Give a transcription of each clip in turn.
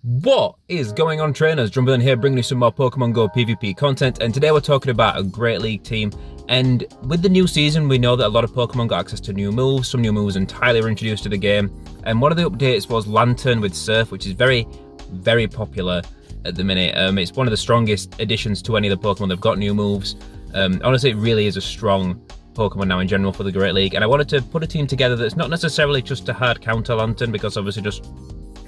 What is going on, trainers? DrumVillain here, bringing you some more Pokemon Go PvP content, and today we're talking about a Great League team. And with the new season, we know that a lot of Pokemon got access to new moves. Some new moves entirely were introduced to the game, and one of the updates was Lanturn with Surf, which is very, very popular at the minute. It's one of the strongest additions to any of the Pokemon. They've got new moves. Honestly, it really is a strong Pokemon now in general for the Great League, and I wanted to put a team together that's not necessarily just a hard counter Lanturn, because obviously just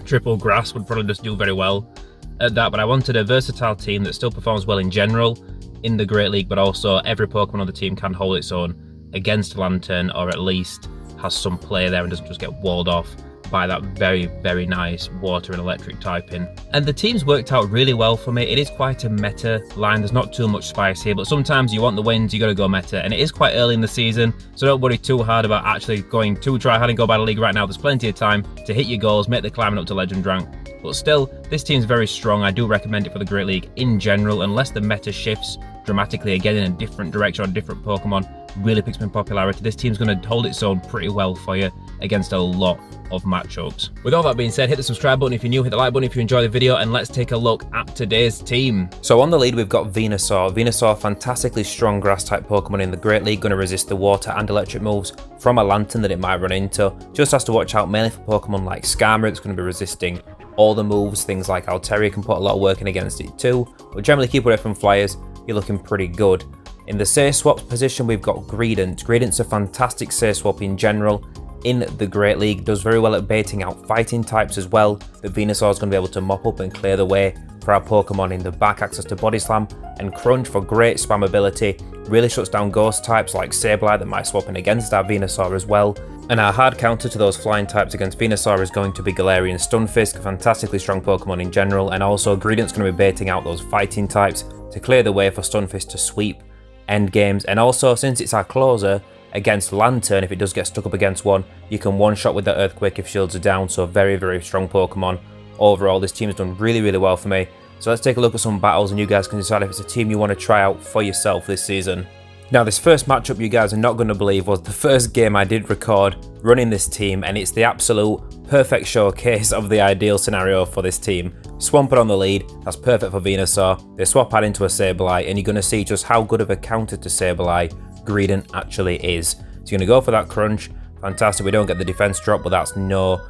triple grass would probably just do very well at that, but I wanted a versatile team that still performs well in general in the Great League, but also every Pokemon on the team can hold its own against Lanturn, or at least has some play there and doesn't just get walled off by that very, very nice water and electric typing. And the team's worked out really well for me. It is quite a meta line. There's not too much spice here, but sometimes you want the wins, you got to go meta, and it is quite early in the season, so don't worry too hard about actually going too try hard and go battle league right now. There's plenty of time to hit your goals, make the climbing up to legend rank. But still, this team's very strong. I do recommend it for the Great League in general, unless the meta shifts dramatically again in a different direction or a different Pokemon really picks up in popularity. This team's going to hold its own pretty well for you against a lot of matchups. With all that being said, hit the subscribe button if you're new, hit the like button if you enjoy the video, and let's take a look at today's team. So on the lead we've got Venusaur. Venusaur, fantastically strong grass type Pokemon in the Great League, going to resist the water and electric moves from a Lanturn that it might run into. Just has to watch out mainly for Pokemon like Skarmory that's going to be resisting all the moves. Things like Altaria can put a lot of work in against it too, but generally keep away from flyers, you're looking pretty good. In the Say Swaps position we've got Greedent. Greedent's a fantastic Say Swap in general in the Great League, does very well at baiting out fighting types as well, that Venusaur is going to be able to mop up and clear the way for our Pokemon in the back. Access to Body Slam and Crunch for great spam ability, really shuts down ghost types like Sableye that might swap in against our Venusaur as well. And our hard counter to those flying types against Venusaur is going to be Galarian Stunfisk, a fantastically strong Pokemon in general, and also Greedent's going to be baiting out those fighting types to clear the way for Stunfisk to sweep end games. And also, since it's our closer against Lanturn, if it does get stuck up against one, you can one-shot with the Earthquake if shields are down, so very, very strong Pokemon. Overall, this team has done really, really well for me. So let's take a look at some battles, and you guys can decide if it's a team you want to try out for yourself this season. Now, this first matchup, you guys are not going to believe, was the first game I did record running this team, and it's the absolute perfect showcase of the ideal scenario for this team. Swampert on the lead, that's perfect for Venusaur. They swap out into a Sableye, and you're going to see just how good of a counter to Sableye Greedent actually is. So you're going to go for that Crunch. Fantastic, we don't get the defense drop, but that's no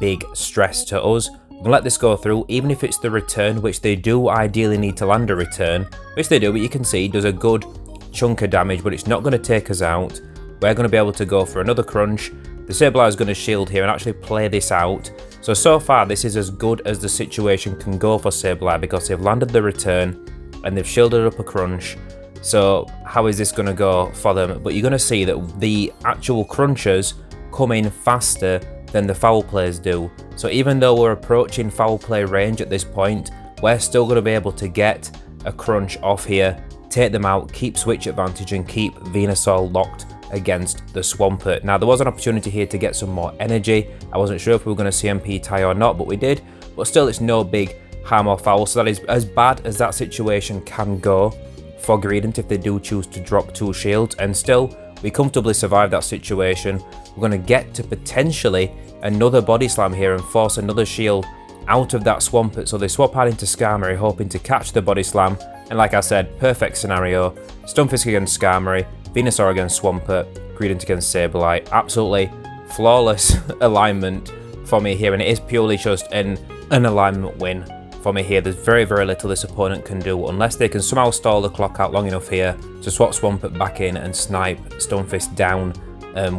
big stress to us. We're going to let this go through, even if it's the return, which they do ideally need to land a return, which they do, but you can see it does a good chunk of damage, but it's not going to take us out. We're going to be able to go for another Crunch. The Sableye is going to shield here and actually play this out. So far this is as good as the situation can go for Sableye, because they've landed the return and they've shielded up a Crunch. So how is this going to go for them? But you're going to see that the actual Crunchers come in faster than the foul plays do. So even though we're approaching foul play range at this point, we're still going to be able to get a Crunch off here, take them out, keep switch advantage, and keep Venusaur locked against the Swampert. Now, there was an opportunity here to get some more energy. I wasn't sure if we were going to CMP tie or not, but we did. But still, it's no big harm or foul. So that is as bad as that situation can go for Greedent if they do choose to drop 2 shields, and still we comfortably survive that situation. We're going to get to potentially another Body Slam here and force another shield out of that Swampert. So they swap out into Skarmory, hoping to catch the Body Slam, and like I said, perfect scenario. Stunfisk against Skarmory, Venusaur against Swampert, Greedent against Sableye. Absolutely flawless alignment for me here, and it is purely just an alignment win for me here. There's very, very little this opponent can do unless they can somehow stall the clock out long enough here to swap Swampert back in and snipe Stunfisk down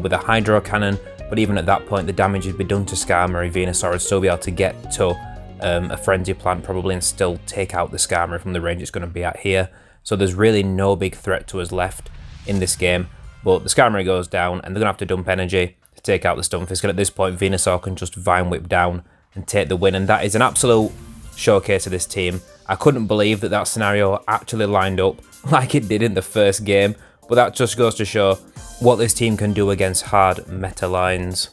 with a Hydro Cannon. But even at that point, the damage would be done to Skarmory. Venusaur would still be able to get to a Frenzy Plant probably and still take out the Skarmory from the range it's going to be at here. So there's really no big threat to us left in this game. But the Skarmory goes down, and they're going to have to dump energy to take out the Stunfisk. And at this point, Venusaur can just Vine Whip down and take the win. And that is an absolute showcase of this team. I couldn't believe that that scenario actually lined up like it did in the first game, but that just goes to show what this team can do against hard meta lines.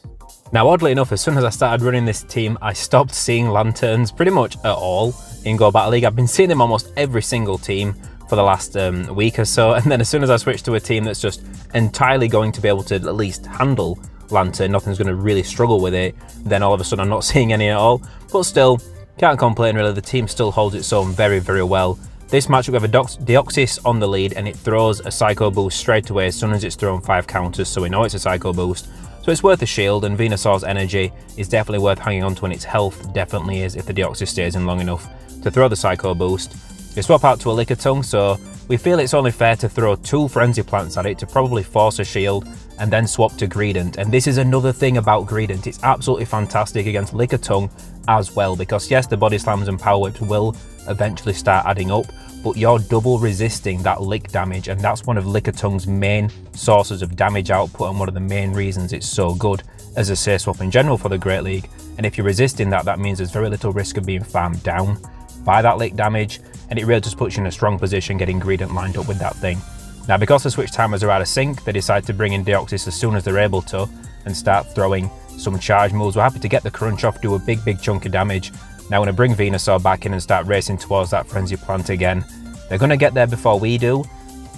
Now, oddly enough, as soon as I started running this team, I stopped seeing Lanturns pretty much at all in Go Battle League. I've been seeing them almost every single team for the last week or so, and then as soon as I switched to a team that's just entirely going to be able to at least handle Lanturn, nothing's going to really struggle with it, then all of a sudden I'm not seeing any at all. But still, Can't complain really, the team still holds its own very, very well. This matchup we have a Deoxys on the lead, and it throws a Psycho Boost straight away as soon as it's thrown 5 counters, so we know it's a Psycho Boost. So it's worth a shield, and Venusaur's energy is definitely worth hanging on to, and its health definitely is if the Deoxys stays in long enough to throw the Psycho Boost. We swap out to a Lickitung, so we feel it's only fair to throw 2 Frenzy Plants at it to probably force a shield, and then swap to Greedent. And this is another thing about Greedent, it's absolutely fantastic against Lickitung as well, because yes, the Body Slams and Power Whips will eventually start adding up, but you're double resisting that lick damage, and that's one of Lickitung's main sources of damage output and one of the main reasons it's so good as a safe swap in general for the Great League. And if you're resisting that, that means there's very little risk of being farmed down by that lick damage, and it really just puts you in a strong position getting Greedent lined up with that thing. Now, because the switch timers are out of sync, they decide to bring in Deoxys as soon as they're able to and start throwing some charge moves. We're happy to get the crunch off, do a big chunk of damage. Now we're going to bring Venusaur back in and start racing towards that Frenzy Plant again. They're going to get there before we do.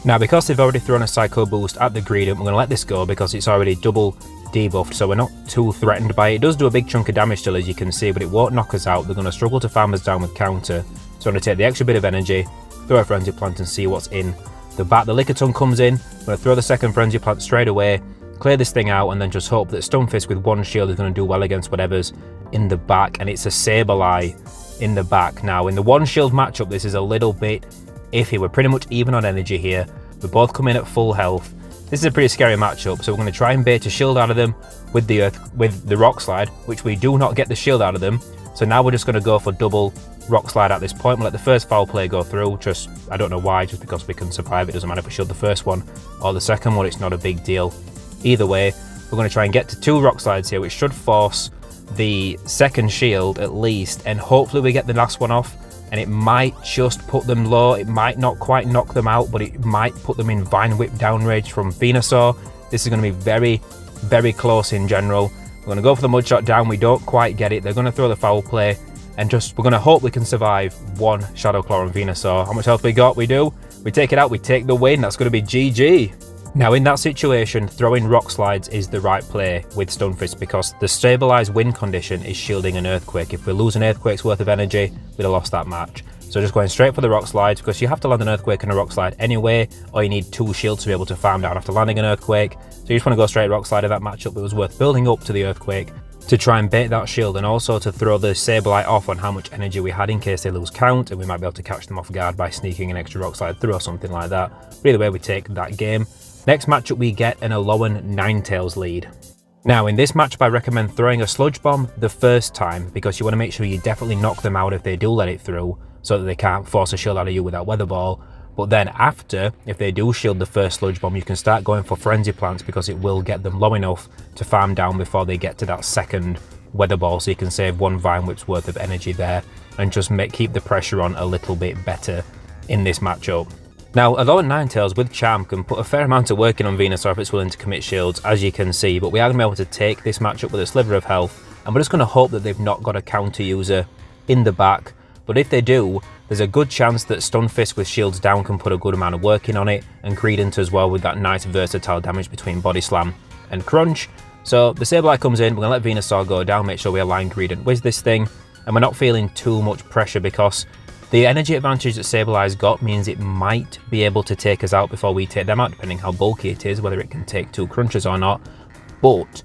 Now, because they've already thrown a Psycho Boost at the Greedent, we're going to let this go because it's already double debuffed, so we're not too threatened by it. It does do a big chunk of damage still, as you can see, but it won't knock us out. They're going to struggle to farm us down with counter. So I'm going to take the extra bit of energy, throw a Frenzy Plant and see what's in the back. The Lickitung comes in, I'm going to throw the second Frenzy Plant straight away, clear this thing out, and then just hope that Stunfisk with 1 shield is going to do well against whatever's in the back, and it's a Sableye in the back. Now, in the 1 shield matchup, this is a little bit iffy. We're pretty much even on energy here. We both come in at full health. This is a pretty scary matchup, so we're going to try and bait a shield out of them with the Rock Slide, which we do not get the shield out of them. So now we're just going to go for double Rock Slide at this point. We'll let the first foul play go through, just, I don't know why, just because we can survive. It doesn't matter if we shield the first one or the second one, it's not a big deal. Either way, we're going to try and get to 2 Rock Slides here, which should force the second shield at least, and hopefully we get the last one off, and it might just put them low. It might not quite knock them out, but it might put them in Vine Whip down range from Venusaur. This is going to be very close in general. We're going to go for the Mudshot down. We don't quite get it. They're going to throw the foul play, and we're going to hope we can survive 1 Shadow Claw on Venusaur. How much health we got? We do. We take it out. We take the win. That's going to be GG. Now, in that situation, throwing Rock Slides is the right play with Stunfisk, because the stabilized win condition is shielding an Earthquake. If we lose an Earthquake's worth of energy, we'd have lost that match. So just going straight for the Rock Slides, because you have to land an Earthquake and a Rock Slide anyway, or you need 2 shields to be able to farm down after landing an Earthquake. So you just want to go straight Rock Slide in that matchup. It was worth building up to the Earthquake to try and bait that shield, and also to throw the Sableye off on how much energy we had in case they lose count, and we might be able to catch them off guard by sneaking an extra Rock Slide through or something like that. But either way, we take that game. Next matchup, we get an Alolan Ninetales lead. Now, in this matchup, I recommend throwing a Sludge Bomb the first time, because you want to make sure you definitely knock them out if they do let it through, so that they can't force a shield out of you with that Weather Ball. But then after, if they do shield the first Sludge Bomb, you can start going for Frenzy Plants, because it will get them low enough to farm down before they get to that second Weather Ball, so you can save 1 Vine Whip's worth of energy there, and just keep the pressure on a little bit better in this matchup. Now, Alolan Ninetales with Charm can put a fair amount of work in on Venusaur if it's willing to commit shields, as you can see, but we are going to be able to take this matchup with a sliver of health, and we're just going to hope that they've not got a counter user in the back. But if they do, there's a good chance that Stunfisk with shields down can put a good amount of work in on it, and Greedent as well with that nice versatile damage between Body Slam and Crunch. So the Sableye comes in, we're going to let Venusaur go down, make sure we align Greedent with this thing, and we're not feeling too much pressure, because the energy advantage that Sableye's got means it might be able to take us out before we take them out, depending how bulky it is, whether it can take 2 crunches or not. But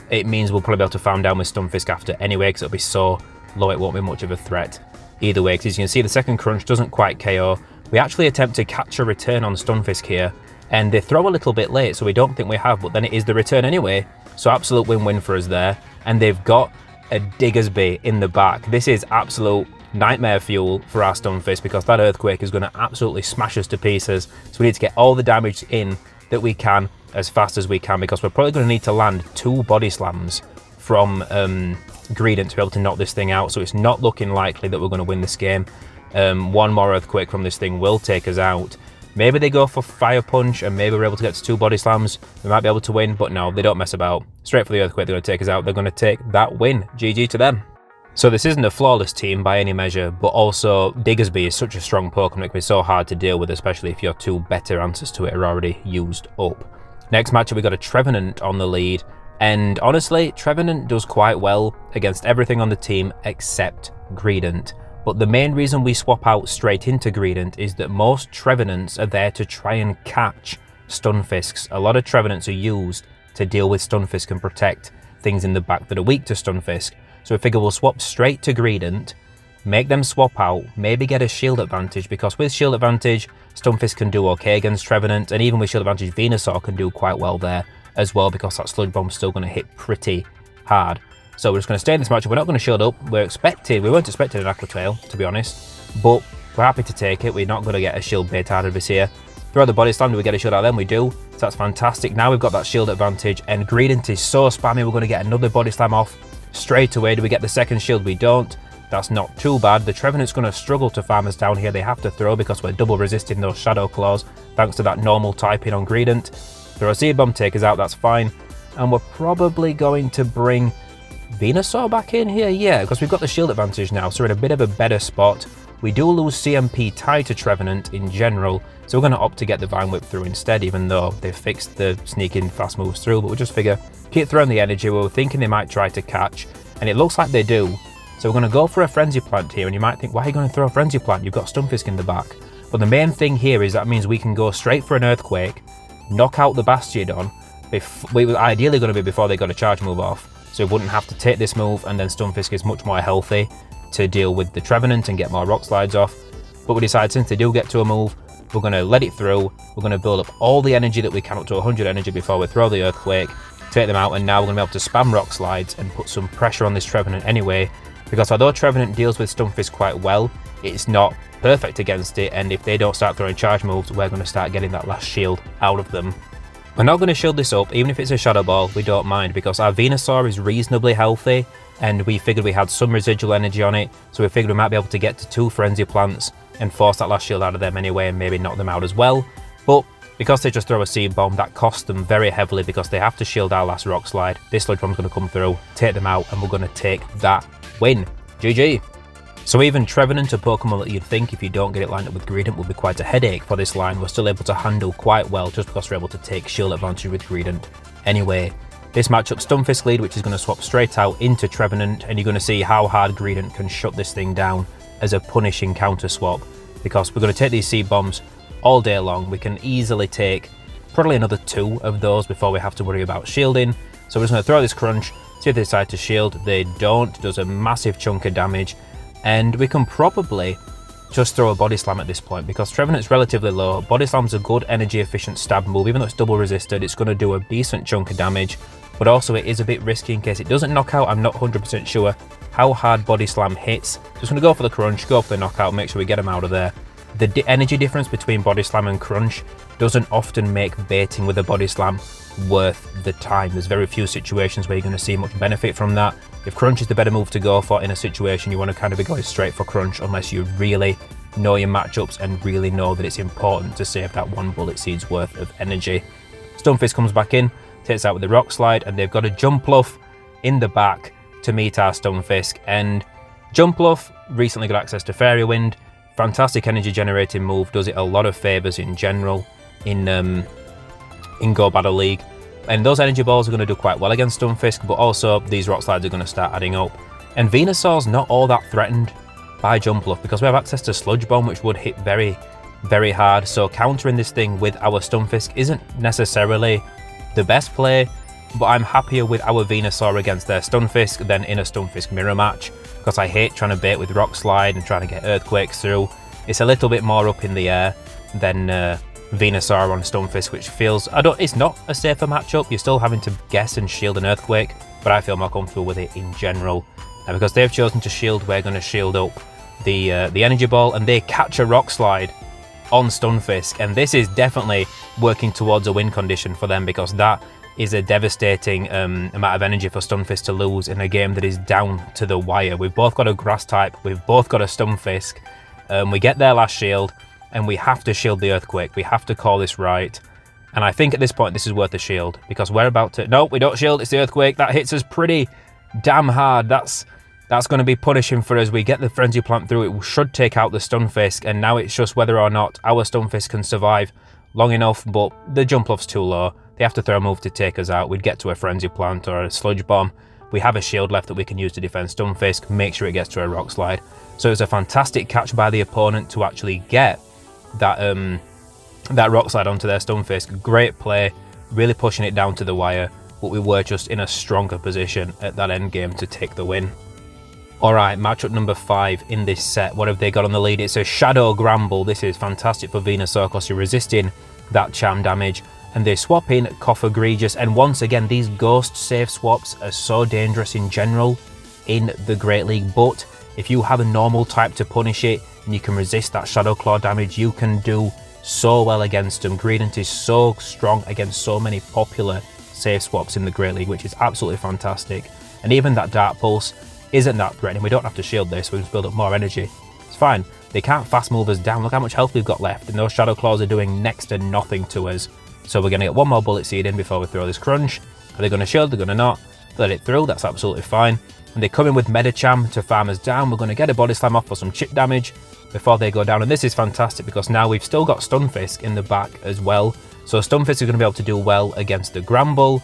it means we'll probably be able to farm down with Stunfisk after anyway, because it'll be so low it won't be much of a threat either way. Because as you can see, the second crunch doesn't quite KO. We actually attempt to catch a return on Stunfisk here, and they throw a little bit late, so we don't think we have, but then it is the return anyway. So absolute win-win for us there. And they've got a Diggersby in the back. This is absolute nightmare fuel for our Stunfisk, because that Earthquake is going to absolutely smash us to pieces. So we need to get all the damage in that we can as fast as we can, because we're probably going to need to land 2 Body Slams from Greedent to be able to knock this thing out. So it's not looking likely that we're going to win this game. 1 more Earthquake from this thing will take us out. Maybe they go for Fire Punch, and maybe we're able to get to 2 Body Slams. We might be able to win, but no, they don't mess about. Straight for the Earthquake, they're going to take us out. They're going to take that win. GG to them. So this isn't a flawless team by any measure, but also Diggersby is such a strong Pokemon, it can be so hard to deal with, especially if your 2 better answers to it are already used up. Next matchup, we got a Trevenant on the lead, and honestly, Trevenant does quite well against everything on the team except Greedent. But the main reason we swap out straight into Greedent is that most Trevenants are there to try and catch Stunfisks. A lot of Trevenants are used to deal with Stunfisk and protect things in the back that are weak to Stunfisk. So I figure we'll swap straight to Greedent, make them swap out, maybe get a shield advantage, because with shield advantage, Stunfisk can do okay against Trevenant, and even with shield advantage, Venusaur can do quite well there as well, because that Sludge Bomb's still going to hit pretty hard. So we're just going to stay in this matchup. We're not going to shield up. We weren't expecting an Aqua Tail, to be honest, but we're happy to take it. We're not going to get a shield bait out of this here. Throw the Body Slam, do we get a shield out of them? We do, so that's fantastic. Now we've got that shield advantage, and Greedent is so spammy, we're going to get another Body Slam off straight away. Do we get the second shield? We don't. That's not too bad. The Trevenant's going to struggle to farm us down here. They have to throw because we're double resisting those Shadow Claws, thanks to that normal typing on Greedent. Throw a Seed Bomb, take us out, that's fine. And we're probably going to bring Venusaur back in here, yeah, because we've got the shield advantage now, so we're in a bit of a better spot. We do lose CMP tied to Trevenant in general, so we're going to opt to get the Vine Whip through instead, even though they've fixed the sneaking fast moves through. But we'll just figure, keep throwing the energy. We were thinking they might try to catch, and it looks like they do. So we're going to go for a Frenzy Plant here, and you might think, why are you going to throw a Frenzy Plant? You've got Stunfisk in the back. But the main thing here is that means we can go straight for an Earthquake, knock out the Bastiodon. We were ideally going to be before they got a Charge move off, so we wouldn't have to take this move, and then Stunfisk is much more healthy to deal with the Trevenant and get more Rock Slides off. But we decide, since they do get to a move, we're going to let it through. We're going to build up all the energy that we can, up to 100 energy before we throw the Earthquake, take them out, and now we're going to be able to spam Rock Slides and put some pressure on this Trevenant anyway, because although Trevenant deals with Stunfisk quite well, it's not perfect against it, and if they don't start throwing charge moves, we're going to start getting that last shield out of them. We're not going to shield this up, even if it's a Shadow Ball, we don't mind, because our Venusaur is reasonably healthy, and we figured we had some residual energy on it, so we figured we might be able to get to 2 Frenzy Plants and force that last shield out of them anyway, and maybe knock them out as well. But because they just throw a Seed Bomb, that costs them very heavily, because they have to shield our last Rock Slide. This Sludge Bomb's going to come through, take them out, and we're going to take that win. GG. So even Trevenant, a Pokemon that you'd think if you don't get it lined up with Greedent would be quite a headache for this line, we're still able to handle quite well just because we're able to take shield advantage with Greedent. Anyway, this matchup, Stunfisk lead, which is going to swap straight out into Trevenant, and you're going to see how hard Greedent can shut this thing down as a punishing counter swap, because we're going to take these Seed Bombs all day long. We can easily take probably another 2 of those before we have to worry about shielding. So we're just going to throw this Crunch, see if they decide to shield. They don't. It does a massive chunk of damage. And we can probably just throw a Body Slam at this point, because Trevenant's relatively low. Body Slam's a good energy efficient stab move. Even though it's double resisted, it's going to do a decent chunk of damage, but also it is a bit risky in case it doesn't knock out. I'm not 100% sure how hard Body Slam hits. Just going to go for the Crunch, go for the knockout, make sure we get him out of there. The energy difference between Body Slam and Crunch doesn't often make baiting with a Body Slam worth the time. There's very few situations where you're going to see much benefit from that. If Crunch is the better move to go for in a situation, you want to kind of be going straight for Crunch, unless you really know your matchups and really know that it's important to save that 1 Bullet Seed's worth of energy. Stunfisk comes back in, takes out with the Rock Slide, and they've got a Jumpluff in the back to meet our Stunfisk. And Jumpluff recently got access to Fairy Wind. Fantastic energy generating move, does it a lot of favours in general in Go Battle League. And those energy balls are going to do quite well against Stunfisk, but also these Rock Slides are going to start adding up. And Venusaur's not all that threatened by Jumpluff, because we have access to Sludge Bomb, which would hit very, very hard. So countering this thing with our Stunfisk isn't necessarily the best play, but I'm happier with our Venusaur against their Stunfisk than in a Stunfisk mirror match, because I hate trying to bait with Rock Slide and trying to get Earthquakes through. It's a little bit more up in the air than Venusaur on Stunfisk, which feels, it's not a safer matchup. You're still having to guess and shield an Earthquake, but I feel more comfortable with it in general. And because they've chosen to shield, we're going to shield up the Energy Ball, and they catch a Rock Slide on Stunfisk, and this is definitely working towards a win condition for them, because that is a devastating amount of energy for Stunfisk to lose in a game that is down to the wire. We've both got a Grass type, we've both got a Stunfisk, we get their last shield, and we have to shield the Earthquake. We have to call this right. And I think at this point this is worth a shield, because we're about to... No, we don't shield, it's the Earthquake. That hits us pretty damn hard. That's going to be punishing for us. We get the Frenzy Plant through, it should take out the Stunfisk, and now it's just whether or not our Stunfisk can survive long enough, but the Jumpluff's too low. They have to throw a move to take us out. We'd get to a Frenzy Plant or a Sludge Bomb. we have a shield left that we can use to defend Stunfisk, make sure it gets to a Rock Slide. So it was a fantastic catch by the opponent to actually get that that Rock Slide onto their Stunfisk. Great play, really pushing it down to the wire, but we were just in a stronger position at that end game to take the win. Alright, matchup number 5 in this set. What have they got on the lead? It's a Shadow Gramble. This is fantastic for Venusaur because you're resisting that charm damage. And they swap in Cough Egregious, and once again these ghost save swaps are so dangerous in general in the Great League, but if you have a normal type to punish it and you can resist that Shadow Claw damage, you can do so well against them. Greedent is so strong against so many popular save swaps in the Great League, which is absolutely fantastic. And even that Dark Pulse isn't that threatening. We don't have to shield this, we just build up more energy. It's fine. They can't fast move us down. Look how much health we've got left, and those Shadow Claws are doing next to nothing to us. So we're going to get one more Bullet Seed in before we throw this Crunch. Are they going to shield? They're going to not. Let it through, that's absolutely fine. And they come in with Medicham to farm us down. We're going to get a Body Slam off for some chip damage before they go down. And this is fantastic because now we've still got Stunfisk in the back as well. So Stunfisk is going to be able to do well against the Gramble,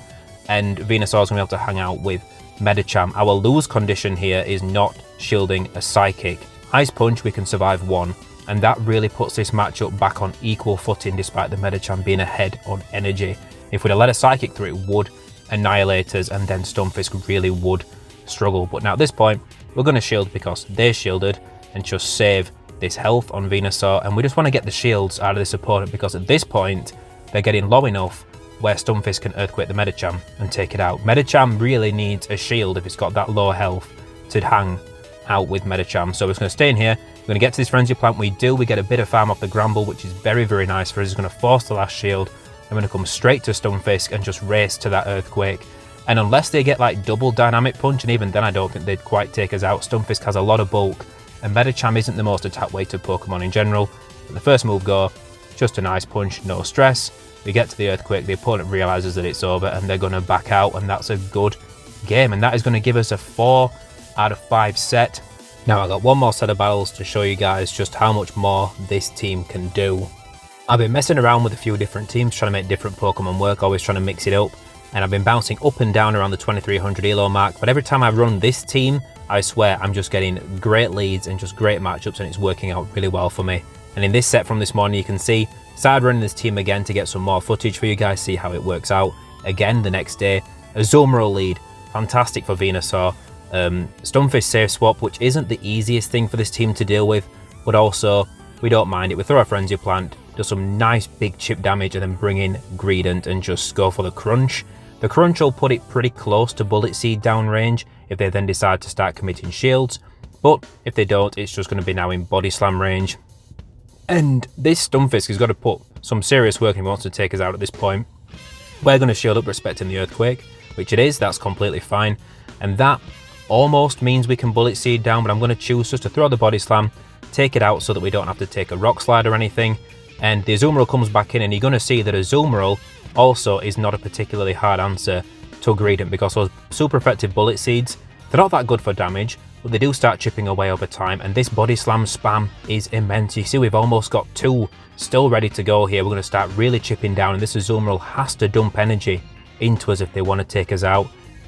and Venusaur is going to be able to hang out with Medicham. Our lose condition here is not shielding a Psychic. Ice Punch, we can survive one. And that really puts this matchup back on equal footing despite the Medicham being ahead on energy. If we'd have let a Psychic through, it would annihilate us, and then Stunfisk really would struggle. But now at this point, we're going to shield because they shielded and just save this health on Venusaur. And we just want to get the shields out of this opponent because at this point, they're getting low enough where Stunfisk can Earthquake the Medicham and take it out. Medicham really needs a shield if it's got that low health to hang out with Medicham. So we're just going to stay in here. We're going to get to this Frenzy Plant. We get a bit of farm off the Gramble, which is very, very nice for us. It's going to force the last shield. I'm going to come straight to Stunfisk and just race to that Earthquake. And unless they get like double Dynamic Punch, and even then I don't think they'd quite take us out. Stunfisk has a lot of bulk, and Medicham isn't the most attack weighted Pokemon in general. But the first move go, just a nice punch, no stress. We get to the Earthquake, the opponent realises that it's over, and they're going to back out, and that's a good game. And that is going to give us a 4 out of 5 set. Now I've got one more set of battles to show you guys just how much more this team can do. I've been messing around with a few different teams, trying to make different Pokemon work, always trying to mix it up, and I've been bouncing up and down around the 2300 elo mark, but every time I run this team, I swear I'm just getting great leads and just great matchups, and it's working out really well for me. And in this set from this morning, you can see, started running this team again to get some more footage for you guys, see how it works out. Again, the next day, a Azumarill lead, fantastic for Venusaur. Stunfisk save swap, which isn't the easiest thing for this team to deal with, but also we don't mind it. We throw a Frenzy Plant, do some nice big chip damage, and then bring in Greedent and just go for the Crunch. The Crunch will put it pretty close to Bullet Seed downrange if they then decide to start committing shields, but if they don't, it's just going to be now in Body Slam range. And this Stunfisk has got to put some serious work if he wants to take us out at this point. We're going to shield up respecting the Earthquake, which it is, that's completely fine, and that almost means we can Bullet Seed down, but I'm going to choose just to throw the Body Slam, take it out so that we don't have to take a Rock Slide or anything. And the Azumarill comes back in, and you're going to see that Azumarill also is not a particularly hard answer to Greedent because those super effective Bullet Seeds, they're not that good for damage, but they do start chipping away over time, and this Body Slam spam is immense. You see we've almost got 2 still ready to go here. We're going to start really chipping down, and this Azumarill has to dump energy into us if they want to take us out.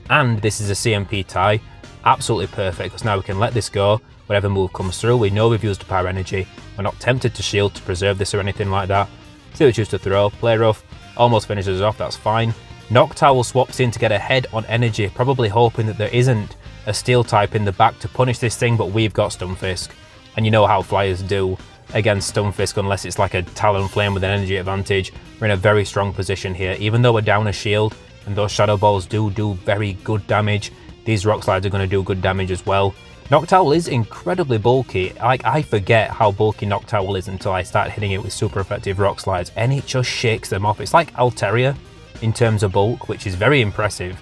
And this is a CMP tie. Absolutely perfect, because now we can let this go. Whatever move comes through, we know we've used up our energy. We're not tempted to shield to preserve this or anything like that. So we choose to throw, play rough, almost finishes us off, that's fine. Noctowl swaps in to get ahead on energy, probably hoping that there isn't a Steel type in the back to punish this thing, but we've got Stunfisk. And you know how Flyers do against Stunfisk unless it's like a Talonflame with an energy advantage. We're in a very strong position here. Even though we're down a shield, and those Shadow Balls do very good damage, these Rock Slides are going to do good damage as well. Noctowl is incredibly bulky. I forget how bulky Noctowl is until I start hitting it with super effective Rock Slides, and it just shakes them off. It's like Altaria in terms of bulk, which is very impressive.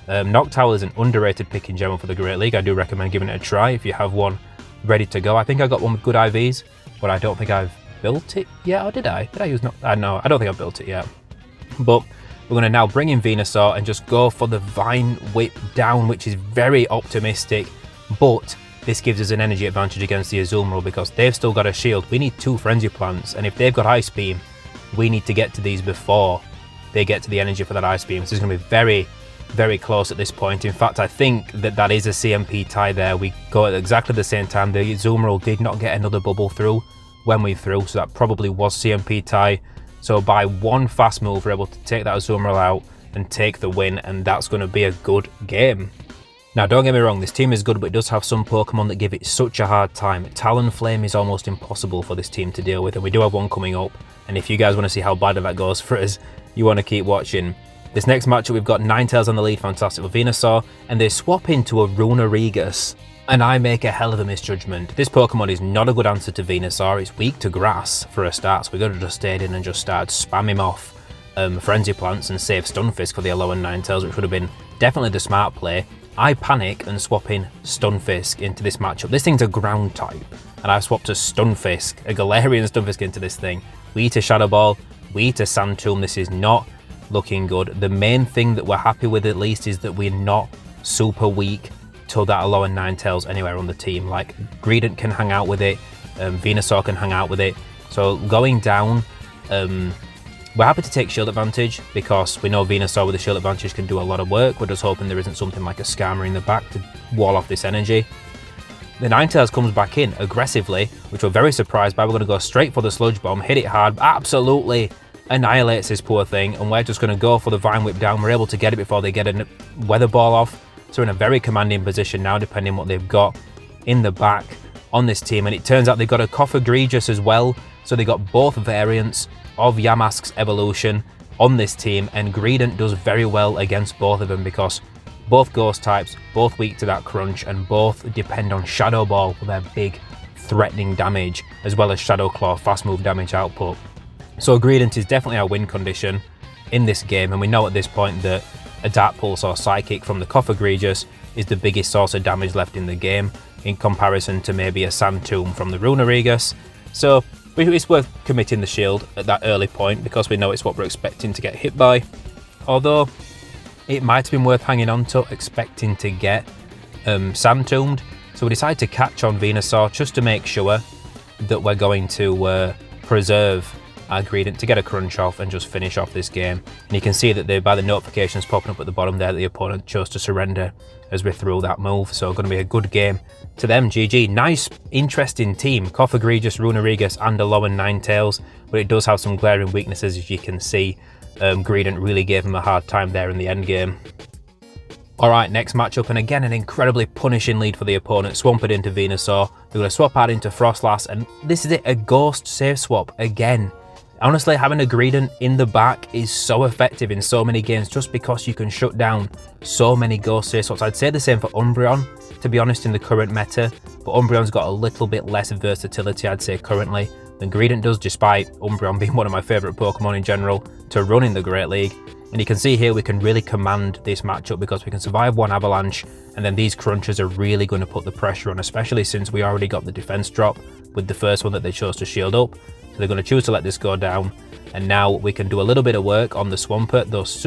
Noctowl is an underrated pick in general for the Great League. I do recommend giving it a try if you have one ready to go. I think I got one with good IVs, but I don't think I've built it yet. Or did I? Did I use Noctowl? No, I don't think I've built it yet. But we're going to now bring in Venusaur and just go for the Vine Whip down, which is very optimistic, but this gives us an energy advantage against the Azumarill because they've still got a shield. We need 2 Frenzy Plants, and if they've got Ice Beam, we need to get to these before they get to the energy for that Ice Beam. So this is going to be very, very close at this point. In fact, I think that is a CMP tie there. We go at exactly the same time. The Azumarill did not get another bubble through when we threw, so that probably was CMP tie. So by one fast move, we're able to take that Azumarill out and take the win, and that's going to be a good game. Now, don't get me wrong, this team is good, but it does have some Pokemon that give it such a hard time. Talonflame is almost impossible for this team to deal with, and we do have one coming up. And if you guys want to see how bad that goes for us, you want to keep watching. This next matchup, we've got Ninetales on the lead, fantastic with Venusaur, and they swap into a Runerigus. And I make a hell of a misjudgment. This Pokemon is not a good answer to Venusaur. It's weak to grass for a start, so we got to just stay in and just start spam him off Frenzy Plants and save Stunfisk for the Alolan Ninetales, which would have been definitely the smart play. I panic and swap in Stunfisk into this matchup. This thing's a ground type, and I've swapped a Stunfisk, a Galarian Stunfisk into this thing. We eat a Shadow Ball, we eat a Sand Tomb. This is not looking good. The main thing that we're happy with at least is that we're not super weak to that Alolan Ninetales anywhere on the team. Like, Greedent can hang out with it, Venusaur can hang out with it. So going down, we're happy to take shield advantage because we know Venusaur with the shield advantage can do a lot of work. We're just hoping there isn't something like a Scammer in the back to wall off this energy. The Ninetales comes back in aggressively, which we're very surprised by. We're going to go straight for the Sludge Bomb, hit it hard, absolutely annihilates this poor thing, and we're just going to go for the Vine Whip down. We're able to get it before they get a Weather Ball off, so we're in a very commanding position now, depending on what they've got in the back on this team. And it turns out they've got a Cofagrigus as well, so they got both variants of Yamask's evolution on this team, and Greedent does very well against both of them because both ghost types, both weak to that crunch, and both depend on Shadow Ball for their big threatening damage, as well as Shadow Claw fast move damage output. So Greedent is definitely our win condition in this game, and we know at this point that a Dark Pulse or Psychic from the Cofagrigus is the biggest source of damage left in the game in comparison to maybe a Sand Tomb from the Runerigus. So it's worth committing the shield at that early point because we know it's what we're expecting to get hit by. Although it might have been worth hanging on to, expecting to get Sand Tombed. So we decided to catch on Venusaur just to make sure that we're going to preserve our Greedent to get a crunch off and just finish off this game. And you can see that by the notifications popping up at the bottom there that the opponent chose to surrender as we threw that move. So going to be a good game to them. GG. Nice, interesting team. Cofagrigus, Runerigus, and Alolan Ninetales, but it does have some glaring weaknesses, as you can see. Greedent really gave him a hard time there in the end game. Alright, next matchup, and again an incredibly punishing lead for the opponent. Swamp it into Venusaur. They're going to swap out into Frostlass, and this is it, a Ghost save swap again. Honestly, having a Greedent in the back is so effective in so many games just because you can shut down so many Ghost save swaps. I'd say the same for Umbreon, to be honest, in the current meta, but Umbreon's got a little bit less versatility, I'd say, currently than Greedent does, despite Umbreon being one of my favourite Pokemon in general to run in the Great League. And you can see here we can really command this matchup because we can survive one Avalanche, and then these crunches are really going to put the pressure on, especially since we already got the defense drop with the first one that they chose to shield up. So they're going to choose to let this go down, and now we can do a little bit of work on the Swampert. Those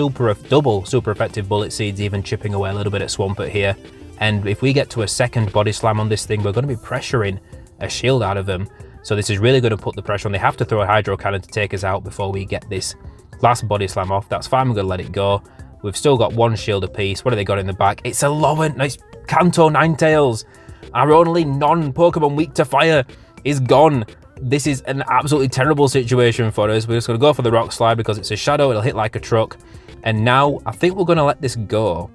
double super effective Bullet Seeds even chipping away a little bit at Swampert here. And if we get to a second Body Slam on this thing, we're going to be pressuring a shield out of them. So this is really going to put the pressure on. They have to throw a Hydro Cannon to take us out before we get this last Body Slam off. That's fine, we're going to let it go. We've still got one shield apiece. What have they got in the back? It's a Lowen. Nice Kanto Ninetales. Our only non-Pokemon weak to fire is gone. This is an absolutely terrible situation for us. We're just going to go for the Rock Slide because it's a Shadow. It'll hit like a truck. And now I think we're going to let this go.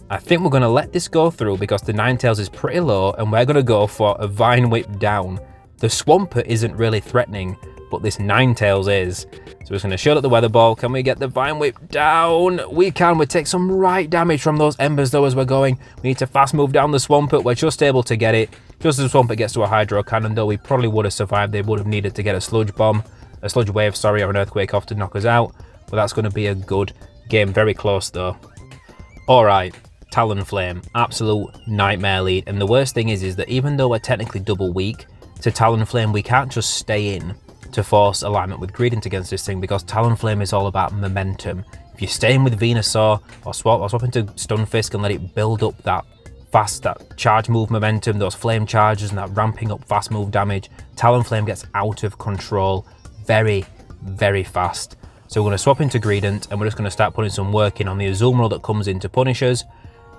I think we're going to let this go through because the Ninetales is pretty low, and we're going to go for a Vine Whip down. The Swampert isn't really threatening, but this Ninetales is. So we're just going to shield up the Weather Ball. Can we get the Vine Whip down? We can. We take some right damage from those Embers though as we're going. We need to fast move down the Swampert. We're just able to get it. Just as Swampert gets to a Hydro Cannon though, we probably would have survived. They would have needed to get a Sludge Wave, sorry, or an Earthquake off to knock us out. But that's going to be a good game. Very close though. Alright, Talonflame. Absolute nightmare lead. And the worst thing is that even though we're technically double weak to Talonflame, we can't just stay in to force alignment with Greedent against this thing because Talonflame is all about momentum. If you stay in with Venusaur or swap into Stunfisk and let it build up that charge move momentum, those flame charges and that ramping up fast move damage, Talonflame gets out of control very, very fast. So we're going to swap into Greedent, and we're just going to start putting some work in on the Azumarill that comes into Punishers.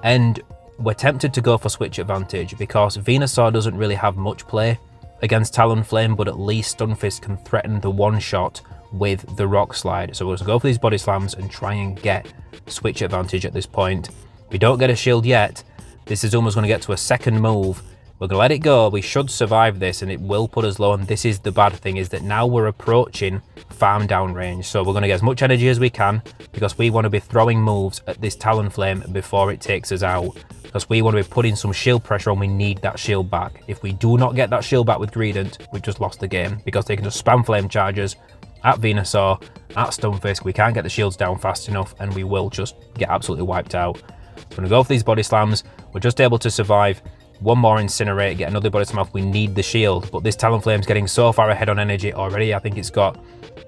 And we're tempted to go for switch advantage because Venusaur doesn't really have much play against Talonflame, but at least Stunfisk can threaten the one-shot with the Rock Slide. So we're going to go for these Body Slams and try and get switch advantage at this point. We don't get a shield yet. This is almost going to get to a second move. We're going to let it go. We should survive this, and it will put us low. And this is the bad thing, is that now we're approaching farm down range. So we're going to get as much energy as we can because we want to be throwing moves at this Talonflame before it takes us out. Because we want to be putting some shield pressure on. We need that shield back. If we do not get that shield back with Greedent, we've just lost the game because they can just spam flame charges at Venusaur, at Stunfisk. We can't get the shields down fast enough, and we will just get absolutely wiped out. We're going to go for these Body Slams. We're just able to survive one more Incinerate, get another Body Slam off. We need the shield, but this Talonflame's getting so far ahead on energy already. I think it's got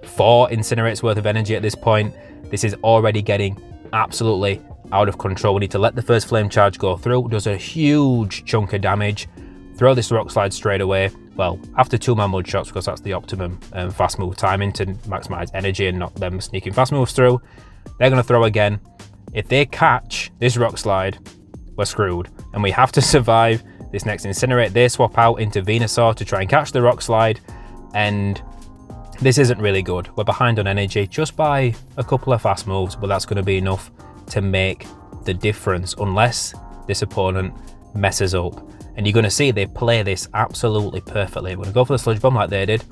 4 Incinerates worth of energy at this point. This is already getting absolutely out of control. We need to let the first Flame Charge go through. It does a huge chunk of damage. Throw this Rock Slide straight away. Well, after 2 man mud shots, because that's the optimum fast move timing to maximize energy and not them sneaking fast moves through. They're going to throw again. If they catch this Rock Slide, we're screwed, and we have to survive this next Incinerate. They swap out into Venusaur to try and catch the Rock Slide, and this isn't really good. We're behind on energy just by a couple of fast moves, but that's going to be enough to make the difference unless this opponent messes up. And you're going to see they play this absolutely perfectly. We're going to go for the Sludge Bomb like they did,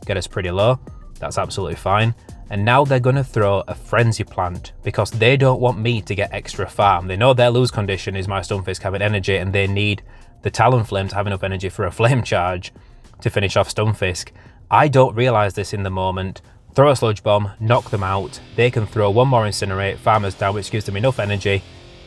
get us pretty low. That's absolutely fine. And now they're going to throw a Frenzy Plant because they don't want me to get extra farm. They know their lose condition is my Stunfisk having energy, and they need the Talonflame to have enough energy for a Flame Charge to finish off Stunfisk. I don't realise this in the moment. Throw a Sludge Bomb, knock them out. They can throw one more Incinerate, farmers down, which gives them enough energy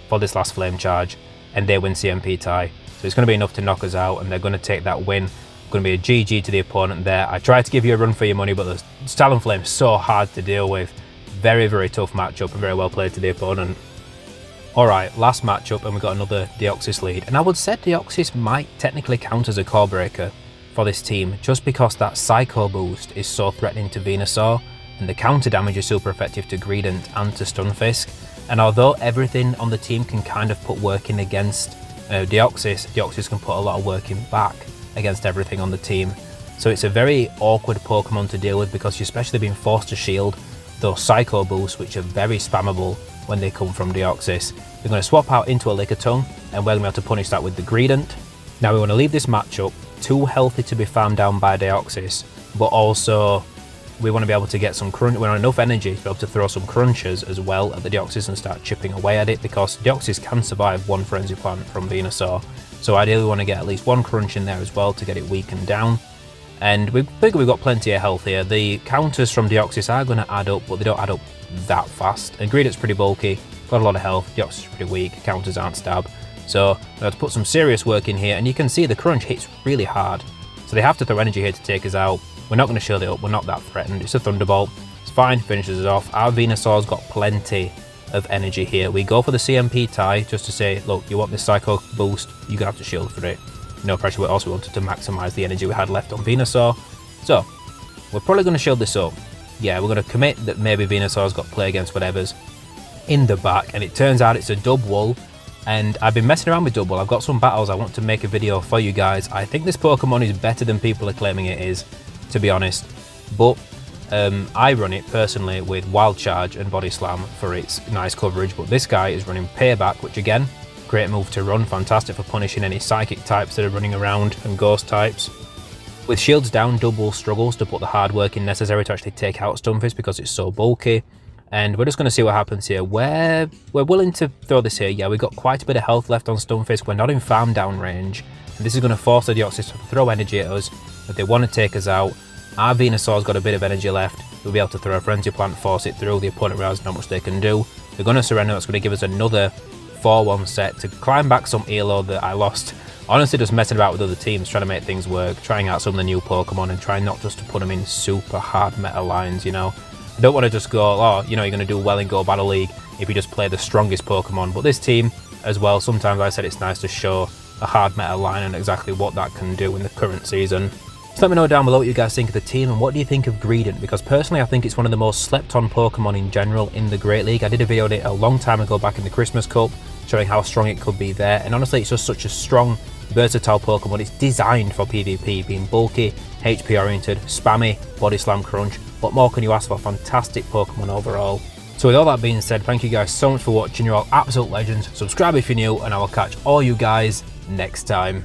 for this last Flame Charge, and they win CMP tie. So it's going to be enough to knock us out, and they're going to take that win. Going to be a GG to the opponent there. I tried to give you a run for your money, but the Talonflame is so hard to deal with. Very, very tough matchup, and very well played to the opponent. Alright, last matchup, and we've got another Deoxys lead. And I would say Deoxys might technically count as a core breaker for this team, just because that Psycho boost is so threatening to Venusaur, and the counter damage is super effective to Greedent and to Stunfisk. And although everything on the team can kind of put work in against Deoxys can put a lot of work in back against everything on the team. So it's a very awkward Pokemon to deal with because you're especially being forced to shield those Psycho boosts, which are very spammable when they come from Deoxys. We're going to swap out into a Lickitung, and we're going to be able to punish that with the Greedent. Now we want to leave this matchup too healthy to be farmed down by Deoxys, but also we want to be able to get some crunch. We want enough energy to be able to throw some crunches as well at the Deoxys and start chipping away at it, because Deoxys can survive one Frenzy Plant from Venusaur. So ideally we want to get at least one crunch in there as well to get it weakened down. And we figure we've got plenty of health here. The counters from Deoxys are going to add up, but they don't add up that fast. And Greedent's pretty bulky, got a lot of health. Deoxys is pretty weak, counters aren't stab. So we have to put some serious work in here, and you can see the crunch hits really hard. So they have to throw energy here to take us out. We're not going to shield it up, we're not that threatened. It's a Thunderbolt, it's fine, finishes us off. Our Venusaur's got plenty of energy here. We go for the CMP tie just to say, look, you want this Psycho boost, you're going to have to shield for it. No pressure. We also wanted to maximise the energy we had left on Venusaur. So we're probably going to shield this up. Yeah, we're going to commit that maybe Venusaur's got play against whatever's in the back, and it turns out it's a Dubwool. And I've been messing around with Dubwool. I've got some battles I want to make a video for you guys. I think this Pokemon is better than people are claiming it is, to be honest. But I run it personally with Wild Charge and Body Slam for its nice coverage. But this guy is running Payback, which again, great move to run. Fantastic for punishing any Psychic types that are running around and Ghost types. With shields down, Dubwool struggles to put the hard work in necessary to actually take out Stunfisk because it's so bulky. And we're just going to see what happens here. We're willing to throw this here. Yeah, we've got quite a bit of health left on Stunfisk. We're not in farm down range. And this is going to force the Deoxys to throw energy at us if they want to take us out. Our Venusaur's got a bit of energy left. We'll be able to throw a Frenzy Plant, force it through. The opponent realizes not much they can do. They're going to surrender. That's going to give us another 4-1 set to climb back some elo that I lost. Honestly, just messing about with other teams, trying to make things work, trying out some of the new Pokemon and trying not just to put them in super hard meta lines, you know. I don't want to just go, oh, you know, you're going to do well in Go Battle League if you just play the strongest Pokemon. But this team as well, sometimes I said it's nice to show a hard meta line and exactly what that can do in the current season. So let me know down below what you guys think of the team and what do you think of Greedent, because personally I think it's one of the most slept on Pokemon in general in the Great League. I did a video on it a long time ago back in the Christmas Cup, showing how strong it could be there, and honestly it's just such a strong, versatile Pokemon. It's designed for PvP, being bulky, HP oriented, spammy, body slam crunch. What more can you ask for? Fantastic Pokemon overall. So with all that being said, thank you guys so much for watching. You're all absolute legends. Subscribe if you're new, and I will catch all you guys next time.